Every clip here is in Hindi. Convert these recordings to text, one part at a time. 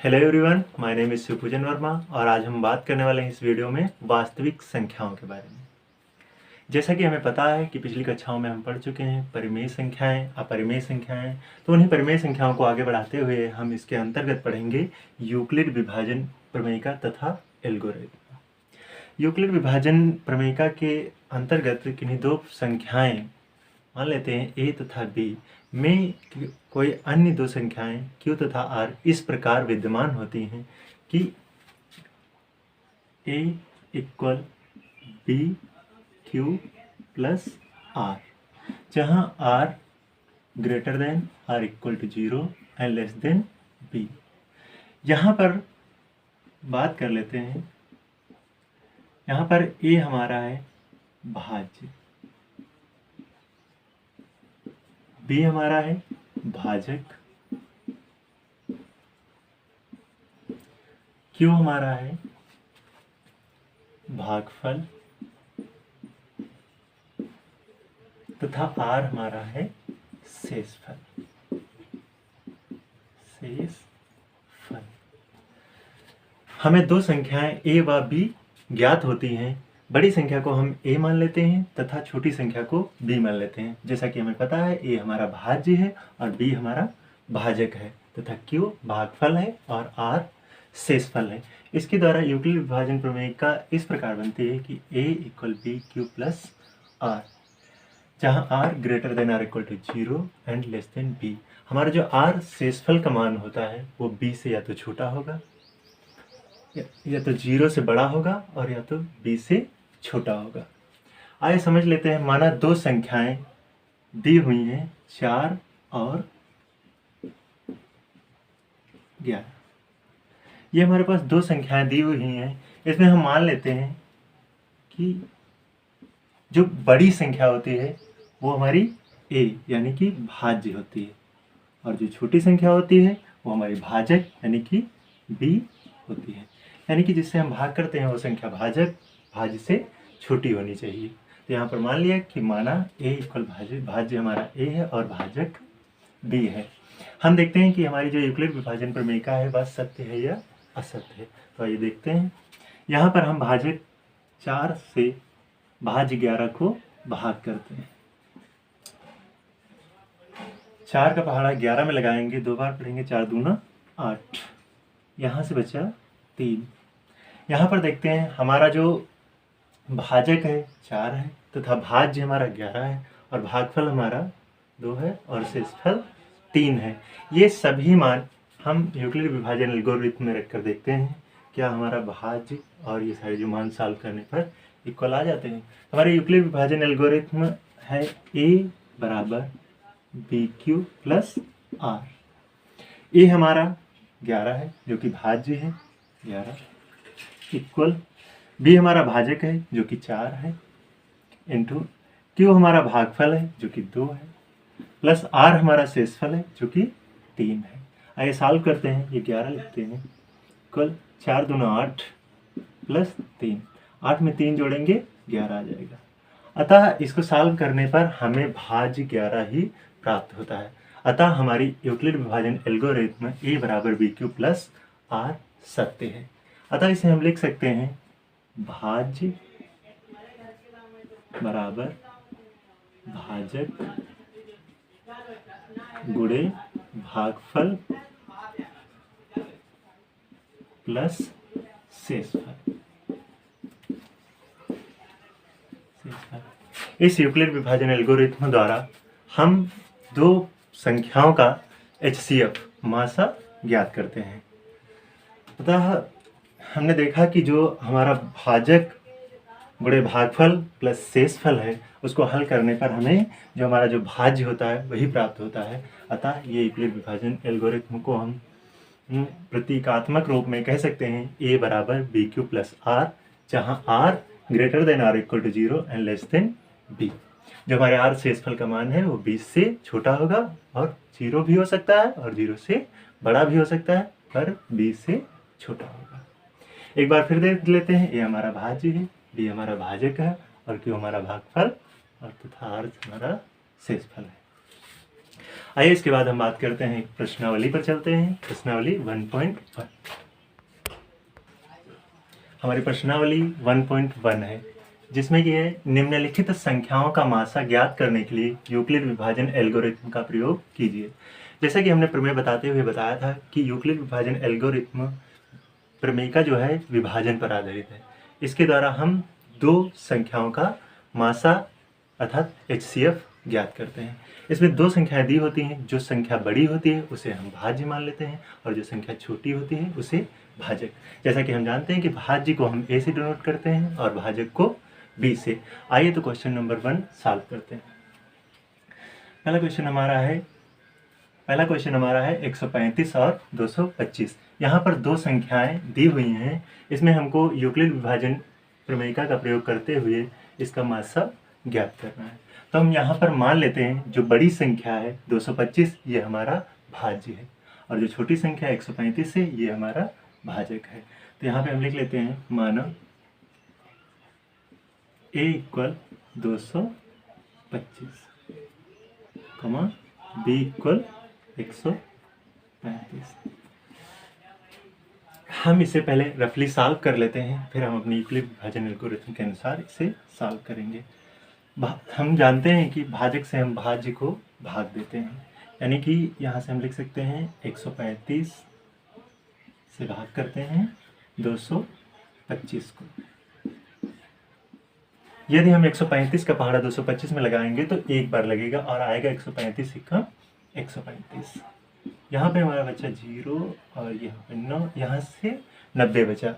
Hello everyone, my name is Shivpujan Verma और आज हम बात करने वाले हैं इस वीडियो में वास्तविक संख्याओं के बारे में। जैसा कि हमें पता है कि पिछली कक्षाओं में हम पढ़ चुके हैं परिमेय संख्याएं, अपरिमेय संख्याएं। तो उन्हीं परिमेय संख्याओं को आगे बढ़ाते हुए हम इसके अंतर्गत पढ़ेंगे यूक्लिड विभाजन प्रमेयिका तथा एल्गोरिथम। यूक्लिड विभाजन प्रमेयिका के अंतर्गत किन्हीं दो संख्याएं मान लेते हैं a तथा b में कोई अन्य दो संख्याएं q तथा r इस प्रकार विद्यमान होती हैं कि a equal b q plus r, जहां r greater than r equal to 0 and less than b। यहाँ पर बात कर लेते हैं, यहाँ पर a हमारा है भाज्य, b हमारा है भाजक, q हमारा है भागफल तथा r हमारा है शेषफल। शेषफल हमें दो संख्याएं a व b ज्ञात होती हैं। बड़ी संख्या को हम a मान लेते हैं तथा छोटी संख्या को b मान लेते हैं। जैसा कि हमें पता है a हमारा भाज्य है और b हमारा भाजक है तथा q भागफल है और r शेषफल है। इसके द्वारा यूक्लिड विभाजन प्रमेयिका इस प्रकार बनती है कि a equal B Q plus r, जहाँ r greater than r equal to 0 and less than b। हमारा जो r शेषफल का मान होता है वो b से या तो छोटा होगा या तो 0 से बड़ा होगा और या तो b से छोटा होगा। आइए समझ लेते हैं। माना दो संख्याएं दी हुई हैं 4 और 11। ये हमारे पास दो संख्याएं दी हुई हैं। इसमें हम मान लेते हैं कि जो बड़ी संख्या होती है वो हमारी a यानी कि भाज्य होती है और जो छोटी संख्या होती है वो हमारी भाजक यानी कि b होती है। यानी कि जिससे हम भाग करते हैं वो संख्या भाज्य से छोटी होनी चाहिए। तो यहाँ पर मान लिया कि माना a इक्वल भाज्य हमारा a है और भाजक b है। हम देखते हैं कि हमारी जो यूक्लिड विभाजन प्रमेयिका है वह सत्य है या असत्य है। तो आइए देखते हैं। यहाँ पर हम भाजक 4 से भाज्य 11 को भाग करते हैं। 4 का पहाड़ा 11 में लगाएंगे, दो बार पढ़ेंगे, 4 दूना 8, यहाँ से बचा 3। यहाँ पर देखते हैं हमारा जो भाजक है 4 है तथा भाज्य हमारा 11 है और भागफल हमारा 2 है और शेषफल 3 है। ये सभी मान हम यूक्लिड विभाजन एल्गोरिथम में रखकर देखते हैं क्या हमारा भाज्य और ये सारे जो मान सॉल्व करने पर इक्वल आ जाते हैं। हमारे यूक्लिड विभाजन एल्गोरिथम है a बराबर B Q plus r। a हमारा 11 है जो कि भाज्य है 11 इक्वल b हमारा भाजक है जो कि 4 है इंटू q हमारा भागफल है जो कि 2 है प्लस r हमारा शेषफल है जो कि 3 है। आइए सॉल्व करते हैं। ये 11 लिखते हैं इक्वल 4 दूना 8 प्लस 3, 8 में 3 जोड़ेंगे 11 आ जाएगा। अतः इसको सॉल्व करने पर हमें भाज्य 11 ही प्राप्त होता है। अतः हमारी यूक्लिड विभाजन एल्गोरिथम a बराबर बी क्यू प्लस r सत्य है। अतः इसे हम लिख सकते हैं भाज्य बराबर भाजक गुणे भागफल प्लस शेषफल। इस यूक्लिड विभाजन एल्गोरिथम द्वारा हम दो संख्याओं का HCF मासा ज्ञात करते हैं। अतः हमने देखा कि जो हमारा भाजक गुणे भागफल प्लस शेषफल है उसको हल करने पर हमें जो हमारा जो भाज्य होता है वही प्राप्त होता है। अतः ये यूक्लिड विभाजन एल्गोरिथम को हम प्रतीकात्मक रूप में कह सकते हैं a बराबर बी क्यू प्लस r, जहाँ r greater than r equal to 0 and less than b। जो हमारे r शेषफल का मान है वो 20 से छोटा होगा और 0 भी हो सकता है और 0 से बड़ा भी हो सकता है पर 20 से छोटा होगा। एक बार फिर देख लेते हैं। a हमारा भाज्य है, b हमारा भाजक है और q हमारा भागफल और तथा r हमारा शेषफल है। आइए इसके बाद हम बात करते हैं प्रश्नावली पर चलते हैं। प्रश्नावली 1.1 हमारी प्रश्नावली 1.1 है, जिसमें कि है निम्नलिखित संख्याओं का मासा ज्ञात करने के लिए यूक्लिड विभाजन एल्गोरिथम का प्रयोग कीजिए। जैसा कि हमने प्रमेय बताते हुए बताया था कि यूक्लिड विभाजन एल्गोरिथम प्रमेय का जो है विभाजन पर आधारित है। इसके द्वारा हम दो संख्याओं का मासा अर्थात HCF ज्ञात करते हैं। इसमें दो संख्याएं दी होती हैं, जो संख्या बड़ी होती है उसे हम भाज्य मान लेते हैं और जो संख्या छोटी होती है उसे भाजक। जैसा कि हम जानते हैं कि भाज्य को हम A से डिनोट करते हैं और भाजक को B से। आइए तो क्वेश्चन नंबर 1 सॉल्व करते हैं। पहला क्वेश्चन हमारा है 135 और 225। यहाँ पर दो संख्याएं दी हुई हैं। इसमें हमको यूक्लिड विभाजन प्रमेयिका का प्रयोग करते हुए इसका मासा ज्ञात करना है। तो हम यहाँ पर मान लेते हैं जो बड़ी संख्या है 225 ये हमारा भाज्य है और जो छोटी संख्या 135 है ये हमारा भाजक है। तो यहाँ पे हम लिख लेते हैं माना A इक्वल 225 B इक्वल 135। हम इसे पहले रफली सॉल्व कर लेते हैं, फिर हम अपनी यूक्लिड विभाजन एल्गोरिथम के अनुसार इसे सॉल्व करेंगे। हम जानते हैं कि भाजक से हम भाज्य को भाग देते हैं, यानी कि यहाँ से हम लिख सकते हैं 135 से भाग करते हैं 225 को। यदि हम 135 का पहाड़ा 225 में लगाएंगे तो एक बार लगेगा और आएगा 135 सिक्का 135। यहाँ पे हमारा बचा 0 और यहाँ पे 9, यहाँ से 90 बचा।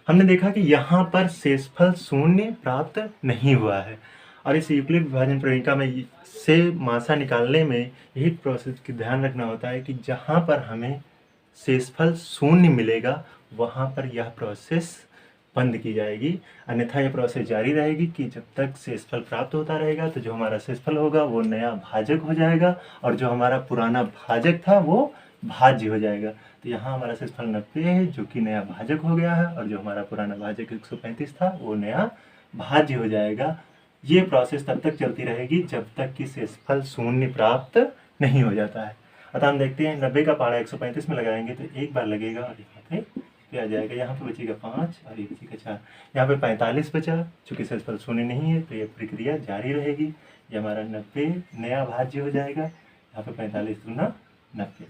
हमने देखा कि यहाँ पर शेषफल शून्य प्राप्त नहीं हुआ है और इस यूक्लिड विभाजन प्रमेयिका में से मासा निकालने में यही प्रोसेस की ध्यान रखना होता है कि जहाँ पर हमें शेषफल शून्य मिलेगा वहाँ पर यह प्रोसेस बंद की जाएगी, अन्यथा यह प्रोसेस जारी रहेगी कि जब तक शेषफल प्राप्त होता रहेगा तो जो हमारा शेषफल होगा वो नया भाजक हो जाएगा और जो हमारा पुराना भाजक था वो भाज्य हो जाएगा। तो यहाँ हमारा शेषफल 90 है जो कि नया भाजक हो गया है और जो हमारा पुराना भाजक 135 था वो नया भाज्य हो जाएगा। ये प्रोसेस तब तक चलती रहेगी जब तक कि शेषफल शून्य प्राप्त नहीं हो जाता है। अतः हम देखते हैं 90 का पहाड़ा 135 में लगाएंगे तो एक बार लगेगा और यहाँ पे क्या आ जाएगा, यहाँ पे बचेगा 5 और ये बचेगा 4, यहाँ पे 45 बचा। चूंकि शेषफल शून्य नहीं है तो ये प्रक्रिया जारी रहेगी। ये हमारा 90 नया भाज्य हो जाएगा। यहाँ पे 45 दूना 90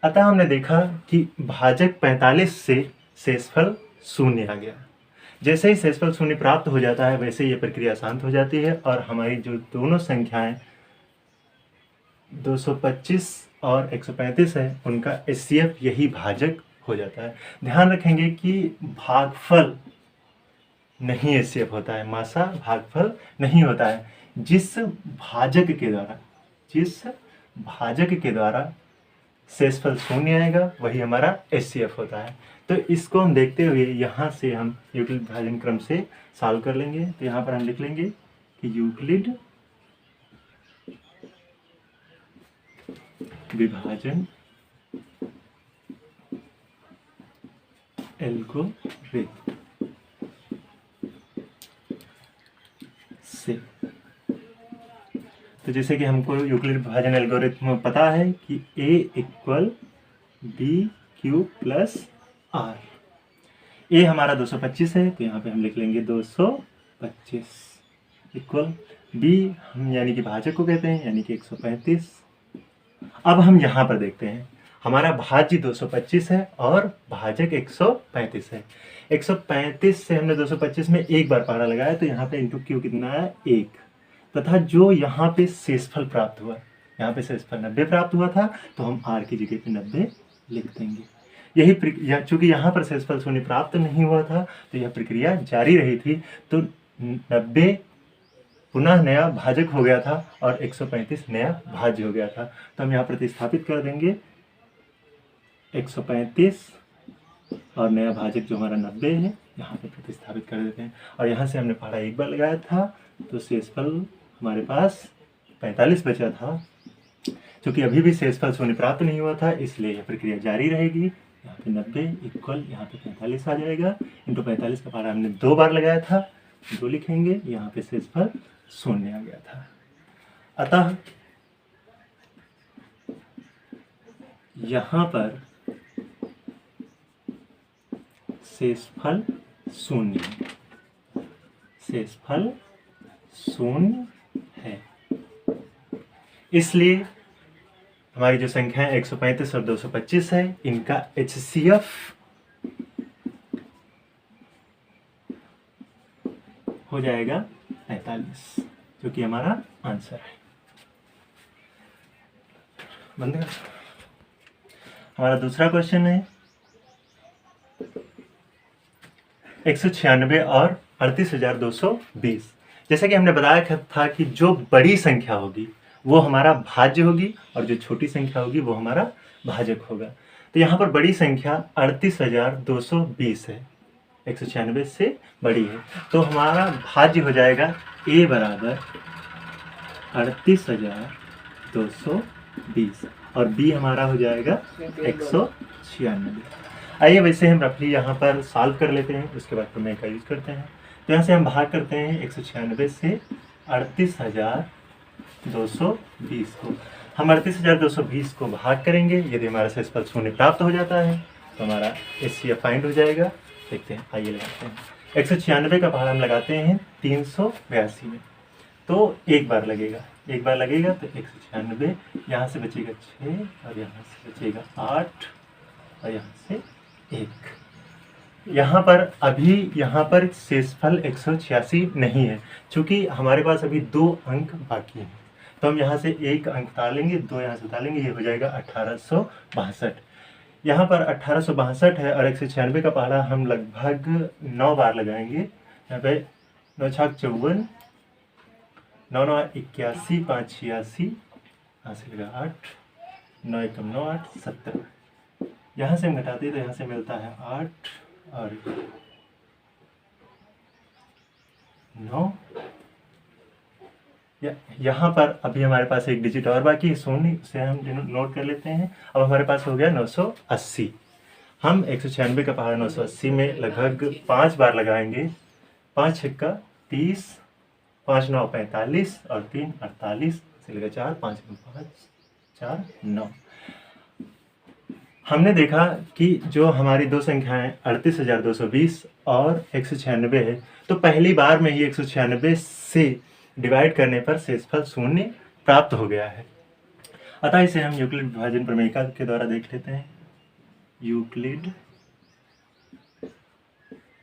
अतः हमने देखा कि भाजक 45 से शेषफल शून्य आ गया। जैसे ही शेषफल शून्य प्राप्त हो जाता है वैसे ये प्रक्रिया शांत हो जाती है और हमारी जो दोनों संख्याएं 225 और 135 है उनका HCF यही भाजक हो जाता है। ध्यान रखेंगे कि भागफल नहीं HCF होता है, मासा भागफल नहीं होता है। जिस भाजक के द्वारा शेषफल शून्य आएगा वही हमारा HCF होता है। तो इसको हम देखते हुए यहाँ से हम यूक्लिड विभाजन क्रम से सॉल्व कर लेंगे। तो यहाँ पर हम लिख लेंगे कि यूक्लिड विभाजन एल्गोरिथम से, तो जैसे कि हमको यूक्लिड विभाजन एल्गोरिथम पता है कि A equal BQ plus R। A हमारा 225 है तो यहाँ पे हम लिख लेंगे 225 इक्वल B हम यानी कि भाजक को कहते हैं यानी कि 135। अब हम यहाँ पर देखते हैं हमारा भाज्य 225 है और भाजक 135 है। 135 से हमने 225 में एक बार पहाड़ा लगाया तो यहाँ पे इंटू क्यू कितना है 1, तथा जो यहाँ पे शेषफल प्राप्त हुआ, यहाँ पे शेषफल 90 प्राप्त हुआ था तो हम R की जगह पे 90 लिख देंगे। यही चूंकि यहाँ पर शेषफल शून्य प्राप्त नहीं हुआ था तो यह प्रक्रिया जारी रही थी, तो 90 पुनः नया भाजक हो गया था और 135 नया भाज्य हो गया था। तो हम यहाँ प्रतिस्थापित कर देंगे 135 और नया भाजक जो हमारा 90 है यहाँ पे प्रतिस्थापित कर देते हैं और यहाँ से हमने पहाड़ा एक बार लगाया था तो शेषफल हमारे पास 45 बचा था। क्योंकि अभी भी शेषफल शून्य प्राप्त नहीं हुआ था इसलिए यह प्रक्रिया जारी रहेगी। यहाँ पे 90 इक्वल यहाँ पे 45 आ जाएगा, इंटू 45 का पहाड़ा हमने 2 बार लगाया था 2 लिखेंगे, यहाँ पे शेषफल 0 आ गया था। अतः यहाँ पर शेषफल 0, शेषफल 0 है। इसलिए हमारी जो संख्या है 135 और 225 है, इनका HCF हो जाएगा 45, जो कि हमारा आंसर है। बंद कर। हमारा दूसरा क्वेश्चन है 196 और 38,220। जैसा कि हमने बताया था कि जो बड़ी संख्या होगी वो हमारा भाज्य होगी और जो छोटी संख्या होगी वो हमारा भाजक होगा। तो यहाँ पर बड़ी संख्या 38,220 है, 196 से बड़ी है, तो हमारा भाज्य हो जाएगा a बराबर 38,220 और b हमारा हो जाएगा 196। आइए वैसे हम रफली यहाँ पर सॉल्व कर लेते हैं, उसके बाद प्रमेय का यूज करते हैं। तो यहाँ से हम भाग करते हैं 196 से 38,220 को। हम 38,220 को भाग करेंगे, यदि हमारा शेषफल 0 प्राप्त हो जाता है तो हमारा HCF फाइंड हो जाएगा। देखते हैं, आइए लगाते हैं। 196 का पहाड़ हम लगाते हैं 382 में, तो एक बार लगेगा तो 196, यहाँ से बचेगा 6 और यहाँ से बचेगा 8 और यहाँ से 1। यहाँ पर शेषफल 186 नहीं है, क्योंककि हमारे पास अभी 2 अंक बाकी हैं। तो हम यहाँ से 1 अंक उतारेंगे, 2 यहाँ से उतारेंगे, ये हो जाएगा 1862। यहाँ पर 1862 है और 196 का पहाड़ा हम लगभग 9 बार लगाएंगे। यहाँ पे 9 छाक 54, 9 9 81, 5 86, यहाँ से लगा 8, 9 एकम 9 8 17। यहाँ से हम घटाते हैं तो यहाँ से मिलता है 8 और 9। यहाँ पर अभी हमारे पास एक डिजिट और बाकी है 0, उसे हम नोट कर लेते हैं। अब हमारे पास हो गया 980। हम 196 का पहाड़ 980 में लगभग 5 बार लगाएंगे। 5 छक्का 30, 5 9 45 और 3 48 से लगा 4, 5 5 4 9। हमने देखा कि जो हमारी दो संख्याएं 38,220 और 196 है, तो पहली बार में ही 196 से डिवाइड करने पर शेषफल 0 प्राप्त हो गया है। अतः इसे हम यूक्लिड विभाजन प्रमेयिका के द्वारा देख लेते हैं। यूक्लिड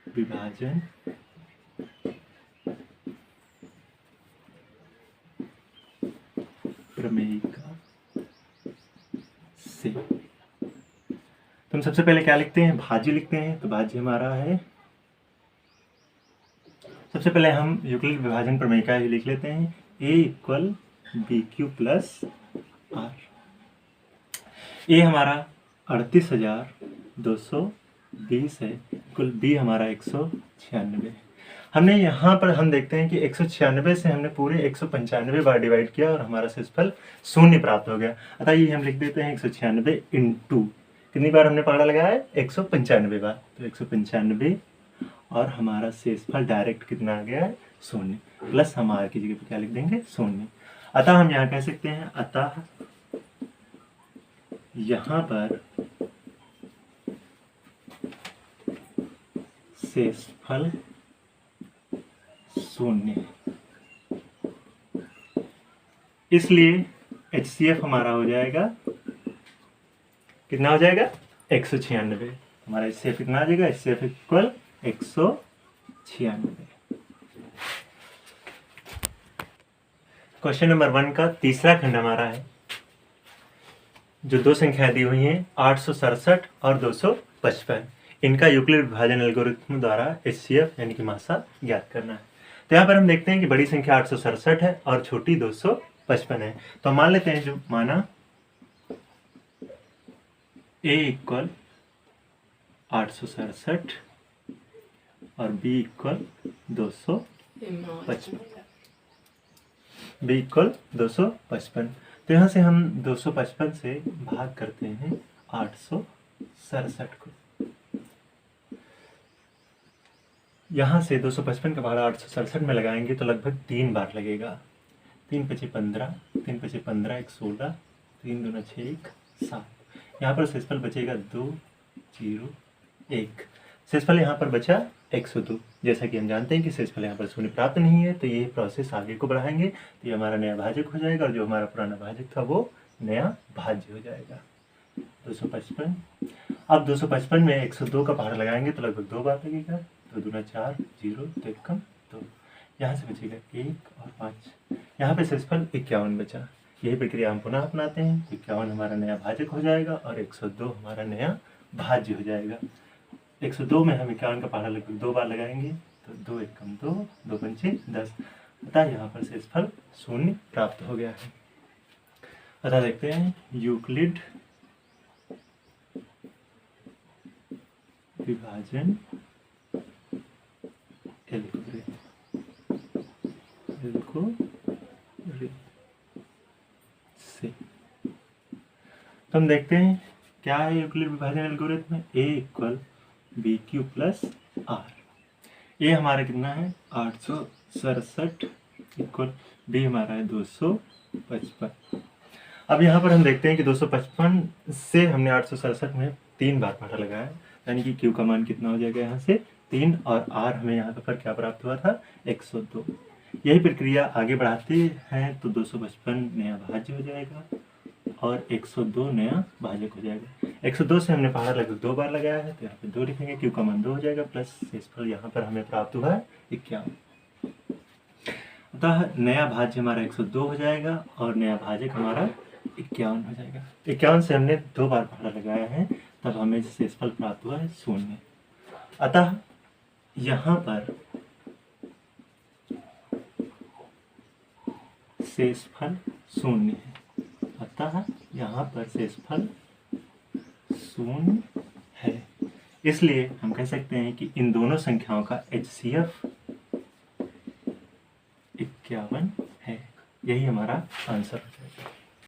विभाजन प्रमेयिका से हम सबसे पहले क्या लिखते हैं, भाज्य लिखते हैं। तो भाज्य हमारा है, सबसे पहले हम यूक्लिड विभाजन प्रमेयिका ही लिख लेते हैं। a equal B Q plus r. A हमारा 38,220 है, इक्वल बी हमारा 196। हमने यहाँ पर हम देखते हैं कि 196 से हमने पूरे 195 बार डिवाइड किया और हमारा शेषफल 0 प्राप्त हो गया। अतः ये हम लिख देते हैं 196 इंटू कितनी बार हमने पहाड़ा लगाया है, 195 बार। तो 195 और हमारा शेषफल डायरेक्ट कितना आ गया है, 0, प्लस हम आर की जगह पे क्या लिख देंगे, 0। अतः हम यहाँ कह सकते हैं, अतः यहाँ पर शेषफल 0, इसलिए HCF हमारा हो जाएगा, कितना हो जाएगा, 196। हमारा HCF कितना आ जाएगा, HCF इक्वल 196। क्वेश्चन नंबर 1 का तीसरा खंड हमारा है। जो दो संख्या दी हुई हैं 867 और 255, इनका यूक्लिड विभाजन एल्गोरिथम द्वारा HCF यानी कि मासा ज्ञात करना है। तो यहाँ पर हम देखते हैं कि बड़ी संख्या 867 है और छोटी 255 है। तो मान लेते हैं, जो माना A इक्वल 867 और B इक्वल 255, B इक्वल 255। तो यहाँ से हम 255 से भाग करते हैं 867 को। यहाँ से 255 का पहाड़ा 867 में लगाएंगे तो लगभग 3 बार लगेगा। 3 पचे 15, 3 पचे 15, 1 16, 3 दूना 6, 1 7। यहाँ पर शेषफल बचेगा 2 0 1। शेषफल यहाँ पर बचा 102। जैसा कि हम जानते हैं कि शेषफल यहाँ पर शून्य प्राप्त नहीं है, तो ये प्रोसेस आगे को बढ़ाएंगे तो ये हमारा नया भाजक हो जाएगा, और जो हमारा पुराना भाजक था वो नया भाज्य हो जाएगा। 255। अब 255 में 102 का पहाड़ा लगाएंगे तो लगभग 2 बार लगेगा। 2 दूना 4, 0, तो 1 कम 2। यहाँ से बचेगा 1 और 5। यहाँ पे शेषफल 51 बचा। यही प्रक्रिया हम पुनः अपनाते हैं। 51 हमारा नया भाजक हो जाएगा और 102 हमारा नया भाज्य हो जाएगा। 102 में हम 51 का पहाड़ा लगभग 2 बार लगाएंगे तो 2 1 कम 2, 2 पंचे 10। अतः यहाँ पर शेषफल शून्य प्राप्त हो गया है। अतः देखते हैं यूक्लिड विभाजन से तो हम देखते हैं क्या है यूक्लिड विभाजन एल्गोरिथम में। a equal B Q plus r. A हमारा कितना है 867 इक्वल बी हमारा है 255। अब यहाँ पर हम देखते हैं कि 255 से हमने 867 में 3 बार पहाड़ा लगाया, यानी कि क्यू का मान कितना हो जाएगा यहाँ से 3, और आर हमें यहाँ पर क्या प्राप्त हुआ था 102। यही प्रक्रिया आगे बढ़ाते हैं तो 255 नया भाज्य हो जाएगा और 102 नया भाजक हो जाएगा। 102 से हमने पहाड़ा लगभग 2 बार लगाया है तो यहाँ पे 2 लिखेंगे, क्यू का मान 2 हो जाएगा, प्लस शेषफल यहाँ पर हमें प्राप्त हुआ है 51। अतः नया भाज्य हमारा 102 हो जाएगा और नया भाजक हमारा 51 हो जाएगा। 51 से हमने 2 बार पहाड़ा लगाया है तब हमें शेषफल प्राप्त हुआ है 0। अतः यहाँ पर शेषफल 0 है। अतः यहाँ पर शेषफल 0 है। इसलिए हम कह सकते हैं कि इन दोनों संख्याओं का HCF 51 है। यही हमारा आंसर है।